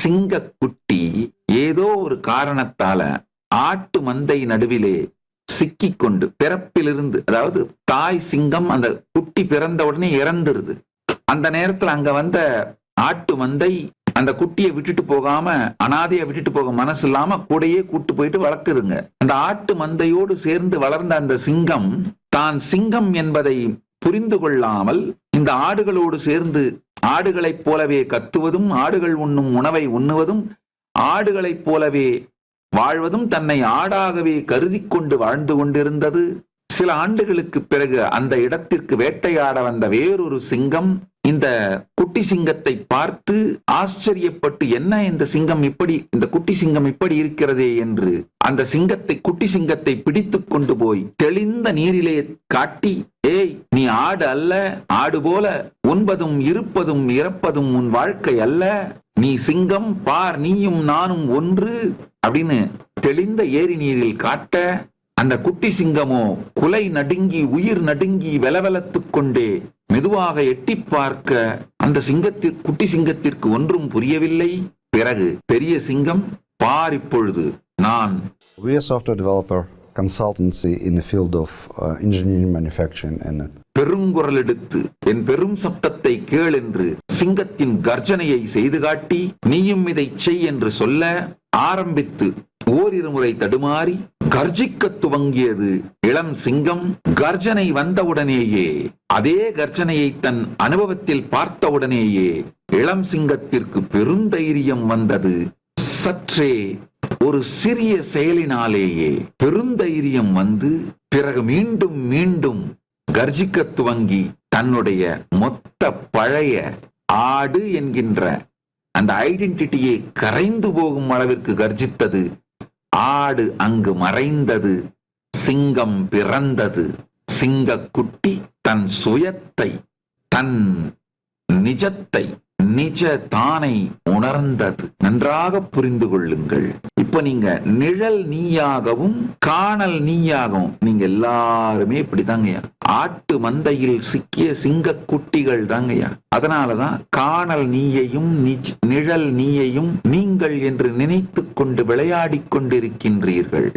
சிங்கக்குட்டி ஏதோ ஒரு காரணத்தால ஆட்டு மந்தை நடுவிலே சிக்கிக்கொண்டு பிறப்பிலிருந்து, அதாவது தாய் சிங்கம் அந்த குட்டி பிறந்த உடனே இறந்துருது. அந்த நேரத்துல அங்க வந்த ஆட்டு மந்தை அந்த குட்டியை விட்டுட்டு போகாம, அனாதைய விட்டுட்டு போக மனசு இல்லாம கூடையே கூட்டு போயிட்டு வளர்க்குதுங்க. அந்த ஆட்டு மந்தையோடு சேர்ந்து வளர்ந்த அந்த சிங்கம் தான் சிங்கம் என்பதை புரிந்து கொள்ளாமல் இந்த ஆடுகளோடு சேர்ந்து ஆடுகளைப் போலவே கத்துவதும், ஆடுகள் உண்ணும் உணவை உண்ணுவதும், ஆடுகளைப் போலவே வாழ்வதும், தன்னை ஆடாகவே கருதி கொண்டு வாழ்ந்து கொண்டிருந்தது. சில ஆண்டுகளுக்கு பிறகு அந்த இடத்திற்கு வேட்டையாட வந்த வேறொரு சிங்கம் இந்த குட்டி சிங்கத்தை பார்த்து ஆச்சரியப்பட்டு, என்ன இந்த சிங்கம் இப்படி, இந்த குட்டி சிங்கம் இப்படி இருக்கிறதே என்று அந்த சிங்கத்தை, குட்டி சிங்கத்தை பிடித்து கொண்டு போய் தெளிந்த நீரிலே காட்டி, ஏய் நீ ஆடு அல்ல, ஆடு போல உண்பதும் இருப்பதும் இறப்பதும் உன் வாழ்க்கை அல்ல, நீ சிங்கம், பார் நீயும் நானும் ஒன்று அப்படின்னு தெளிந்த ஏரி நீரில் காட்ட, அந்த குட்டி சிங்கமோ குலை நடுங்கி உயிர் நடுங்கி வெலவெலத்துக் கொண்டே மெதுவாக எட்டி பார்க்க அந்த குட்டி சிங்கத்திற்கு ஒன்றும் புரியவில்லை. பிறகு பெரிய சிங்கம், பார் இப்பொழுது நான் We are a software developer consultancy in the field of engineering manufacturing and பெருங்குரல் எடுத்து என் பெரும் சப்தத்தை கேள் என்று சிங்கத்தின் கர்ஜனையை செய்து காட்டி, நீயும் இதை செய் என்று சொல்ல ஆரம்பித்து ஓரிரு முறை தடுமாறி கர்ஜிக்க துவங்கியது இளம் சிங்கம். கர்ஜனை வந்தவுடனேயே, அதே கர்ஜனையை தன் அனுபவத்தில் பார்த்தவுடனேயே இளம் சிங்கத்திற்கு பெருந்தைரியம் வந்தது. சற்றே ஒரு சிறிய செயலினாலேயே பெருந்தைரியம் வந்து பிறகு மீண்டும் மீண்டும் கர்ஜிக்க துவங்கி தன்னுடைய மொத்த பழைய ஆடு என்கின்ற அந்த ஐடென்டிட்டியை கரைந்து போகும் அளவிற்கு கர்ஜித்தது. ஆடு அங்கு மறைந்தது, சிங்கம் பிறந்தது. சிங்கக்குட்டி தன் சுயத்தை, தன் நிஜத்தை, நிஜ தானை உணர்ந்தது. நன்றாக புரிந்து கொள்ளுங்கள். இப்ப நீங்க நிழல் நீயாகவும் காணல் நீயாகவும், நீங்க எல்லாருமே இப்படிதாங்கய்யா. ஆட்டு மந்தையில் சிக்கிய சிங்க குட்டிகள் தாங்கய்யா. அதனாலதான் காணல் நீயையும் நிழல் நீயையும் நீங்கள் என்று நினைத்து கொண்டு விளையாடிக் கொண்டிருக்கின்றீர்கள்.